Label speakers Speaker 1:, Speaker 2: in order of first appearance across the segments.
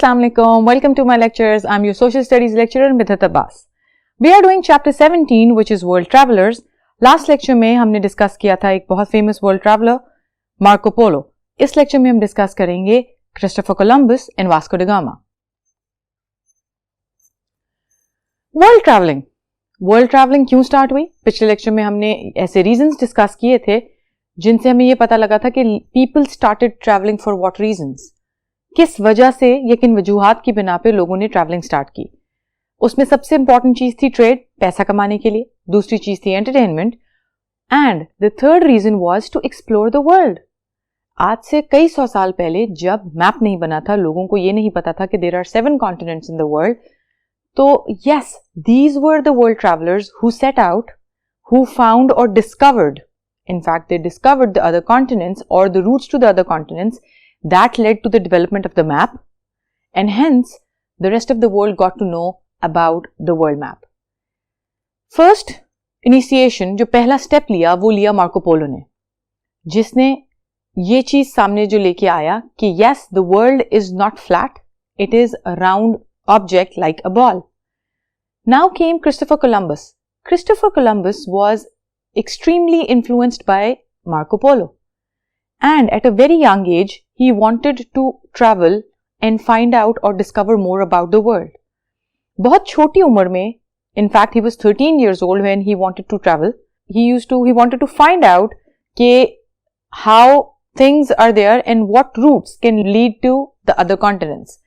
Speaker 1: Assalamu alaikum. Welcome to my lectures. I'm your social studies lecturer Midhat Abbas. We are doing chapter 17 which is world travelers. Last lecture में हमने discuss किया था एक बहुत famous world traveller Marco Polo. इस lecture में हम discuss करेंगे Christopher Columbus and Vasco D gamma. World travelling क्यों स्टार्ट हुई? पिछले लेक्चर में हमने ऐसे रीजंस डिस्कस किए थे जिनसे हमें ये पता लगा था कि people started travelling for what reasons. किस वजह से या किन वजूहात की बिना पे लोगों ने ट्रैवलिंग स्टार्ट की. उसमें सबसे इंपॉर्टेंट चीज थी ट्रेड, पैसा कमाने के लिए. दूसरी चीज थी entertainment. And the third reason was to explore the world. आज से कई सौ साल पहले जब मैप नहीं बना था, लोगों को ये नहीं पता था कि there are 7 continents in the world. तो yes, these were the world travellers who set out, who found और discovered, in fact they discovered the other continents or the routes to the other continents that led to the development of the map, and hence the rest of the world got to know about the world map. First initiation, जो पहला step लिया वो लिया Marco Polo ने, जिसने ये चीज सामने जो लेके आया कि yes, the world is not flat, it is a round object like a ball. Now came Christopher Columbus. Christopher Columbus was extremely influenced by Marco Polo, and at a very young age he wanted to travel and find out or discover more about the world. बहुत छोटी उम्र में, in fact he was 13 years old when he wanted to travel. He wanted to find out कि how things are there and what routes can lead to the other continents.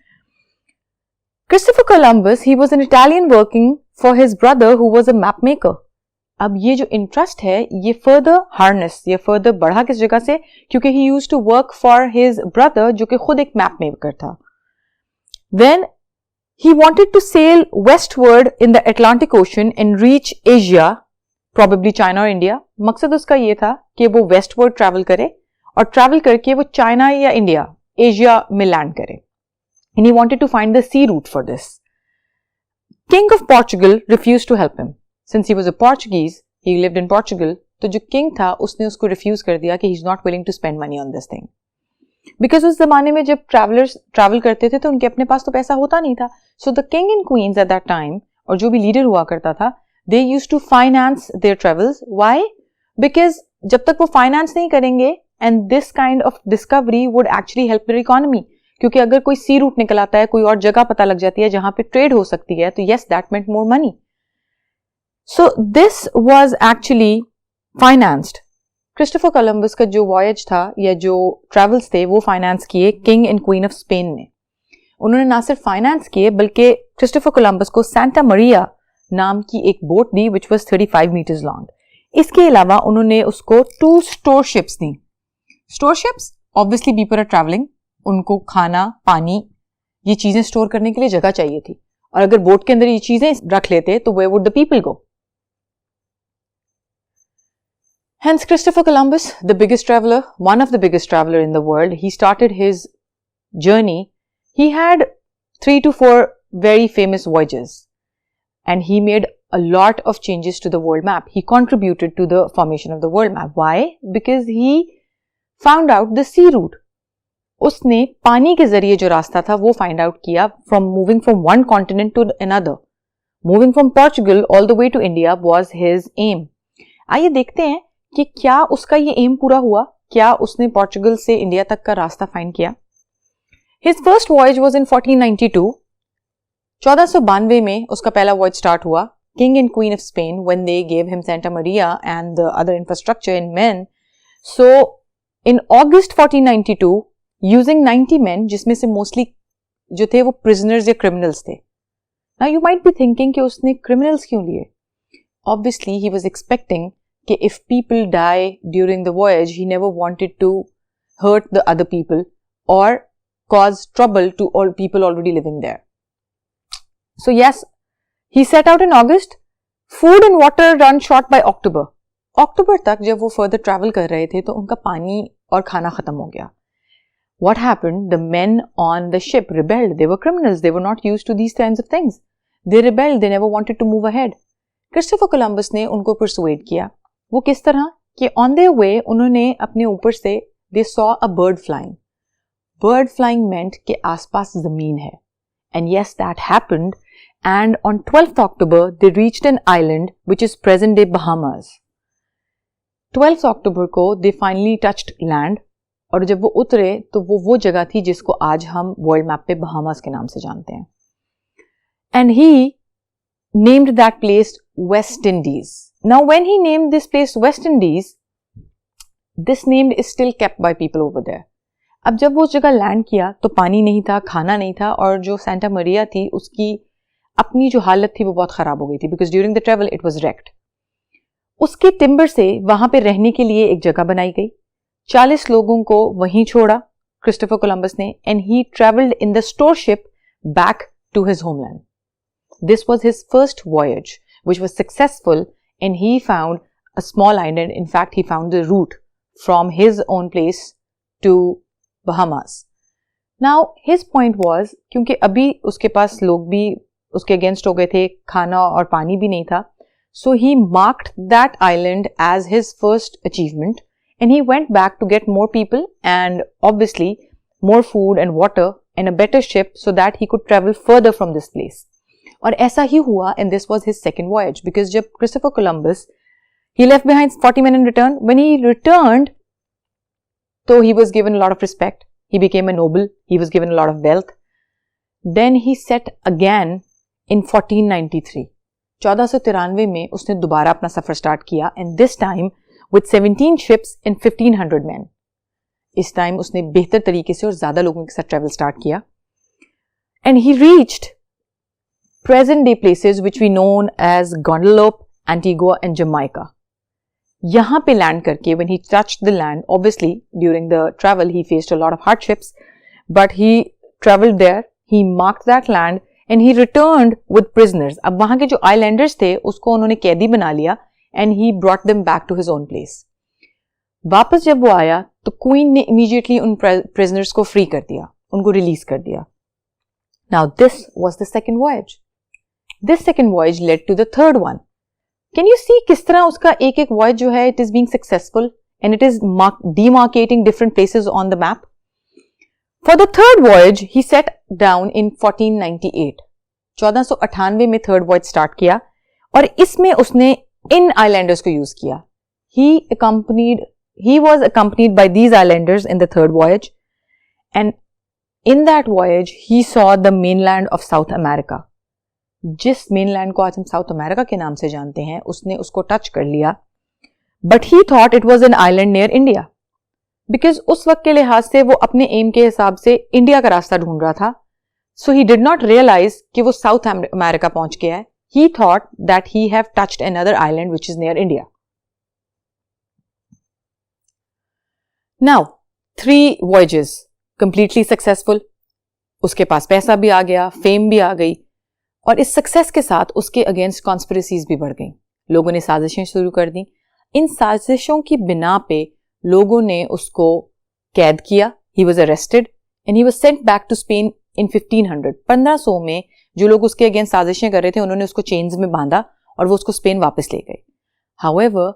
Speaker 1: Christopher Columbus, he was an Italian working for his brother who was a map maker. अब ये जो interest है ये further harness, ये further बढ़ा किस जगह से? क्योंकि he used to work for his brother जो कि खुद एक मैप मेकर था. Then he wanted to sail westward in the Atlantic ocean and reach Asia, probably China और इंडिया. मकसद उसका ये था कि वो वेस्टवर्ड ट्रैवल करे और ट्रैवल करके वो चाइना या इंडिया, एशिया में लैंड करे. And he wanted to find the sea route for this. King of Portugal refused to help him. Since he was a Portuguese, he lived in Portugal, तो जो king था उसने उसको refuse कर दिया कि he is not willing to spend money on this thing. Because उस जमाने में जब ट्रैवलर्स ट्रैवल करते थे तो उनके अपने पास तो पैसा होता नहीं था. So the king and queens at that time, और जो भी लीडर हुआ करता था, they used to finance their travels. Why? Because जब तक वो फाइनेंस नहीं करेंगे, and this kind of discovery would actually help their economy. क्योंकि अगर कोई सी रूट निकल आता है, कोई और जगह पता लग जाती है जहां पे ट्रेड हो सकती है, तो yes, that meant more money. So this was actually financed. Christopher Columbus का जो वॉयज था या जो ट्रैवल्स थे वो फाइनेंस किए king and queen of Spain ने. उन्होंने ना सिर्फ फाइनेंस किए बल्कि क्रिस्टोफर कोलंबस को सेंटा मरिया नाम की एक boat the which was 35 meters long. इसके अलावा उन्होंने उसको 2 स्टोर शिप्स दी. Store ships obviously people are travelling, उनको खाना पानी ये चीजें स्टोर करने के लिए जगह चाहिए थी, और अगर बोट के अंदर ये चीजें रख लेते तो where would the people go? Hence Christopher Columbus, the biggest traveler, one of the biggest traveler in the world, he started his journey. He had 3 to 4 very famous voyages and he made a lot of changes to the world map. He contributed to the formation of the world map. Why? Because he found out the sea route. उसने पानी के जरिए जो रास्ता था वो find out किया from moving from one continent to another. Moving from Portugal all the way to India was his aim. आइए देखते हैं कि क्या उसका ये एम पूरा हुआ, क्या उसने पोर्चुगल से इंडिया तक का रास्ता फाइंड किया. His first voyage was in 1492. 1492 में उसका पहला वॉयज स्टार्ट हुआ. King and Queen of Spain when they gave him Santa Maria and the other infrastructure in men. So in August 1492, using 90 men, जिसमें से मोस्टली जो थे वो prisoners या criminals थे. Now you might be thinking कि उसने criminals क्यों लिए? Obviously he was expecting कि if people die during the voyage, he never wanted to hurt the other people or cause trouble to all people already living there. So yes, he set out in August. Food and water run short by October. October तक जब वो further travel कर रहे थे तो उनका पानी और खाना खत्म हो गया. What happened? The men on the ship rebelled. They were criminals. They were not used to these kinds of things. They rebelled. They never wanted to move ahead. Christopher Columbus ने उनको persuade किया. वो किस तरह कि on their way उन्होंने अपने ऊपर से they saw a bird flying. Bird flying मेंट के आसपास जमीन है. And yes, that happened. And on 12th October, they reached an island which is present day Bahamas. 12th October को they finally touched land. और जब वो उतरे तो वो जगह थी जिसको आज हम वर्ल्ड मैप पे बहामास के नाम से जानते हैं. And he named that place West Indies. Now when he named this place West Indies, this name is still kept by people over there. अब जब वो उस जगह लैंड किया तो पानी नहीं था, खाना नहीं था, और जो सेंटा मरिया थी उसकी अपनी जो हालत थी वो बहुत ख़राब हो गई थी, because during the travel it was wrecked. उसके टिम्बर से वहां पे रहने के लिए एक जगह बनाई गई. 40 लोगों को वहीं छोड़ा क्रिस्टोफर कोलंबस ने, and he travelled in the store ship back to his homeland. This was his first voyage, which was successful, and he found a small island. In fact, he found the route from his own place to Bahamas. Now, his point was, क्योंकि अभी उसके पास लोग भी उसके against हो गए थे, खाना और पानी भी नहीं था, so he marked that island as his first achievement, and he went back to get more people and obviously more food and water and a better ship so that he could travel further from this place. और ऐसा ही हुआ, and this was his second voyage, because जब Christopher Columbus, he left behind 40 men in return. When he returned, so he was given a lot of respect. He became a noble. He was given a lot of wealth. Then he set again in 1493. 1493 में उसने दोबारा अपना सफर start किया, and this time with 17 ships and 1500 men. इस time उसने बेहतर तरीके से और ज्यादा लोगों के साथ ट्रेवल स्टार्ट किया, and he reached present day places which we known as Guadeloupe, Antigua and Jamaica. यहाँ पे लैंड करके, when he touched the land, obviously during the travel he faced a lot of hardships, but he traveled there, he marked that land and he returned with prisoners. अब वहाँ के जो islanders थे उसको उन्होंने कैदी बना लिया, and he brought them back to his own place. वापस जब वो आया तो क्वीन ने immediately उन prisoners को फ्री कर दिया, उनको रिलीज कर दिया. Now this was the second voyage. This second voyage led to the third one. Can you see किस तरह उसका एक एक voyage जो है, it is being successful and it is demarcating different places on the map. For the third voyage, he set down in 1498. 1498 में third voyage start किया, और इसमें उसने इन islanders को use किया. He was accompanied by these islanders in the third voyage, and in that voyage he saw the mainland of South America. जिस mainland को आज हम साउथ अमेरिका के नाम से जानते हैं, उसने उसको टच कर लिया, but he thought it was an island near India, because उस वक्त के लिहाज से वो अपने एम के हिसाब से इंडिया का रास्ता ढूंढ रहा था. सो ही डिड नॉट रियलाइज कि वो साउथ अमेरिका पहुंच गया है. ही thought that he have touched another island which is near India. Now 3 voyages completely successful. उसके पास पैसा भी आ गया, फेम भी आ गई, और इस सक्सेस के साथ उसके अगेंस्ट कॉन्स्पिरेसीज भी बढ़ गई. लोगों ने साजिशें शुरू कर दी. इन साजिशों की बिना पे लोगों ने उसको कैद किया. He was arrested and he was sent back to Spain in 1500. 1500 में जो लोग उसके अगेंस्ट साजिशें कर रहे थे उन्होंने उसको चेन्स में बांधा और वो उसको स्पेन वापस ले गए. हाउएवर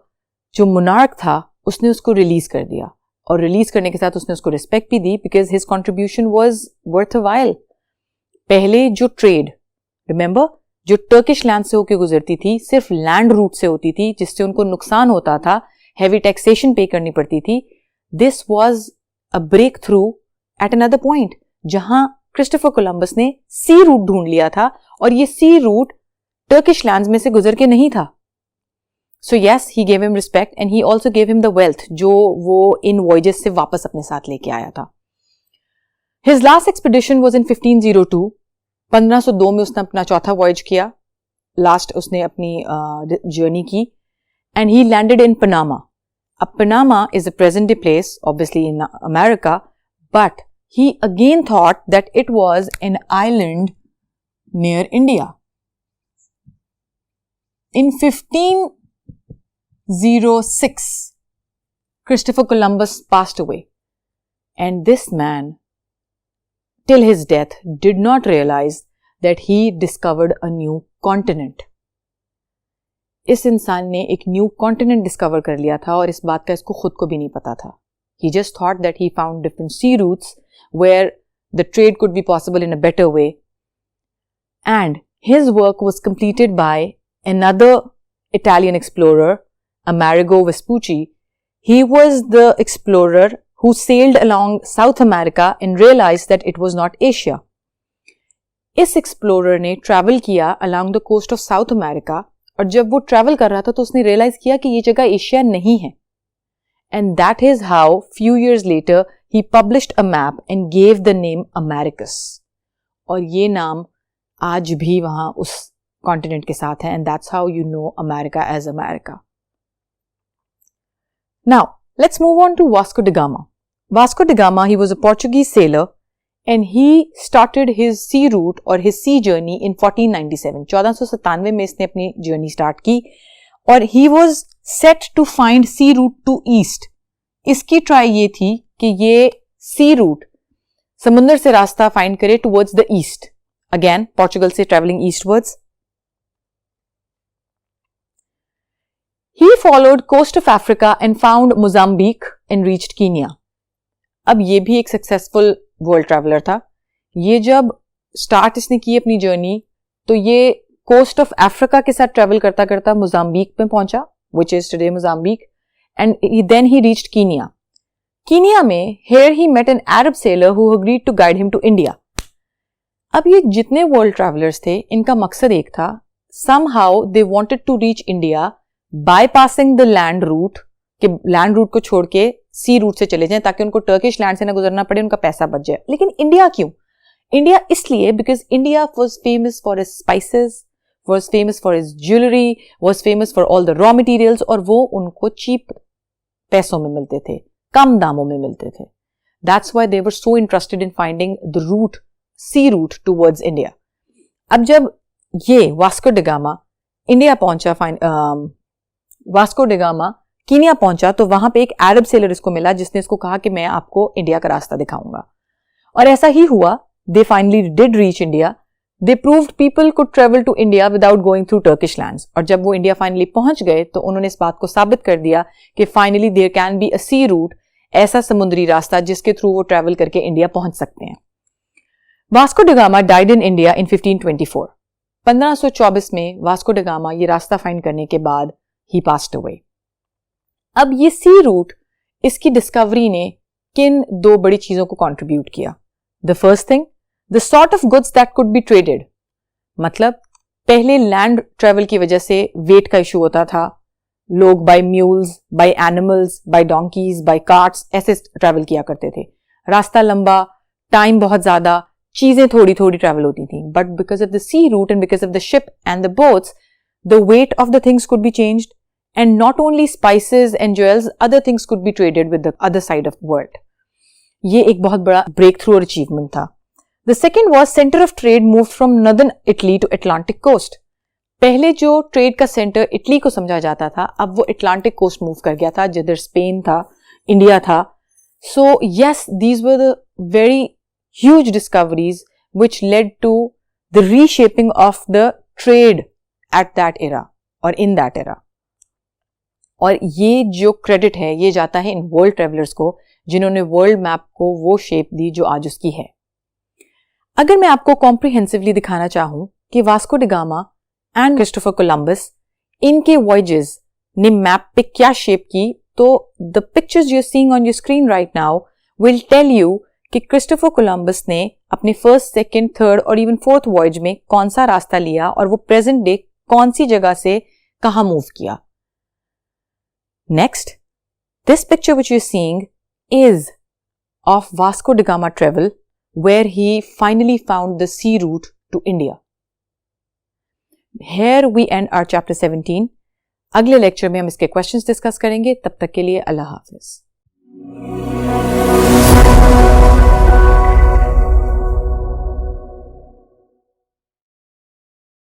Speaker 1: जो मोनार्क था उसने उसको रिलीज कर दिया, और रिलीज करने के साथ उसने उसको रिस्पेक्ट भी दी, because his contribution was worth a while. पहले जो ट्रेड, रिमेंबर, जो टर्किश लैंड से होकर गुजरती थी सिर्फ लैंड रूट से होती थी, जिससे उनको नुकसान होता था, हैवी टैक्सेशन पे करनी पड़ती थी. This was a breakthrough at another point, जहां क्रिस्टोफर कोलंबस ने सी रूट ढूंढ लिया था, और ये सी रूट टर्किश लैंड्स में से गुजर के नहीं था. So yes, he gave him respect and he also gave him the wealth जो वो इन वॉयजेस से वापस अपने साथ लेके आया था. His last expedition was in 1502. 1502 में उसने अपना चौथा वॉयज किया, लास्ट उसने अपनी जर्नी की, and he landed in Panama. अब Panama is a present day place obviously in America, but he again thought that it was an island near India. In 1506 Christopher Columbus passed away, and this man till his death did not realize that he discovered a new continent. इस इंसान ने एक new continent discover कर लिया था, और इस बात का इसको खुद को भी नहीं पता था. He just thought that he found different sea routes where the trade could be possible in a better way. and his work was completed by another Italian explorer, Amerigo Vespucci. He was the explorer who sailed along South America and realized that it was not Asia. इस explorer ने travel किया along the coast of South America और जब वो travel कर रहा था तो उसने realize किया कि ये जगह एशिया नहीं है. And that is how few years later he published a map and gave the name Americus. और ये नाम आज भी वहां उस कॉन्टिनेंट के साथ है, and that's how you know America as America. Now, let's move on to Vasco da Gama. Vasco da Gama, he was a Portuguese sailor and he started his sea route or his sea journey in 1497. 1497 में इसने अपनी journey start की और he was set to find sea route to east. इसकी try ये थी कि ये sea route समुद्र से रास्ता फाइंड करे towards the east. Again, Portugal से traveling eastwards. He followed coast of Africa and found Mozambique and reached Kenya. अब ये भी एक सक्सेसफुल वर्ल्ड ट्रैवलर था. ये जब स्टार्ट इसने की अपनी जर्नी तो ये कोस्ट ऑफ अफ्रीका के साथ ट्रैवल करता करता मोजाम्बिक में पहुंचा, which is today Mozambique, and then he reached Kenya. Kenya में here he met an Arab sailor who agreed to guide him to India. अब ये जितने वर्ल्ड ट्रैवलर्स थे इनका मकसद एक था, somehow they wanted to reach India bypassing the land route, कि लैंड रूट को छोड़ के सी रूट से चले जाएं ताकि उनको टर्किश लैंड से ना गुजरना पड़े, उनका पैसा बच जाए. लेकिन इंडिया क्यों? इंडिया इसलिए because India was famous for his spices, was famous for his jewellery, was famous for all the raw materials, और वो उनको चीप पैसों में मिलते थे, कम दामों में मिलते थे. That's why they were so interested in finding the route, sea route towards India. अब जब ये वास्को ड गामा इंडिया पहुंचा, वास्को ड गामा कीनिया पहुंचा तो वहां पे एक अरब सेलर इसको मिला जिसने इसको कहा कि मैं आपको इंडिया का रास्ता दिखाऊंगा. और ऐसा ही हुआ. They finally did reach India. They proved people could travel to India without going through Turkish lands. और जब वो इंडिया फाइनली पहुंच गए तो उन्होंने इस बात को साबित कर दिया कि finally there can be a sea route, ऐसा समुद्री रास्ता जिसके थ्रू वो ट्रेवल करके इंडिया पहुंच सकते हैं. Vasco da gamma died in India in 1524. 1524 में वास्को ड गामा ये रास्ता फाइंड करने के बाद ही पास्ड अवे. अब ये सी रूट, इसकी डिस्कवरी ने किन दो बड़ी चीजों को कंट्रीब्यूट किया. The first thing, the sort of goods that could be traded. मतलब पहले लैंड ट्रेवल की वजह से वेट का इशू होता था. लोग by mules, by animals, by donkeys, by carts ऐसे ट्रेवल किया करते थे. रास्ता लंबा, टाइम बहुत ज्यादा, चीजें थोड़ी थोड़ी ट्रेवल होती थी. But because of the sea route and because of the ship and the boats, the weight of the things could be changed. And not only spices and jewels, other things could be traded with the other side of the world. ये एक बहुत बड़ा breakthrough और achievement था. The second was center of trade moved from northern Italy to Atlantic coast. पहले जो trade का center Italy को समझा जाता था, अब वो Atlantic coast move कर गया था, जिधर स्पेन था, इंडिया था. So yes, these were the very huge discoveries which led to the reshaping of the trade at that era or in that era. और ये जो क्रेडिट है ये जाता है इन वर्ल्ड ट्रेवलर्स को जिन्होंने वर्ल्ड मैप को वो शेप दी जो आज उसकी है. अगर मैं आपको कॉम्प्रिहेंसिवली दिखाना चाहूं कि Vasco da Gama and Christopher Columbus इनके वॉयजेस ने मैप पे क्या शेप की, तो the pictures you are seeing on your screen right now will tell you कि क्रिस्टोफर कोलंबस ने अपने फर्स्ट, सेकेंड, थर्ड और इवन फोर्थ वॉयज में कौन सा रास्ता लिया और वो प्रेजेंट डे कौन सी जगह से कहां मूव किया. Next, this picture which you're seeing is of Vasco da Gama travel where he finally found the sea route to India. Here we end our chapter 17. अगले लेक्चर में हम इसके क्वेश्चंस डिस्कस करेंगे. तब तक के लिए अल्लाह हाफिज.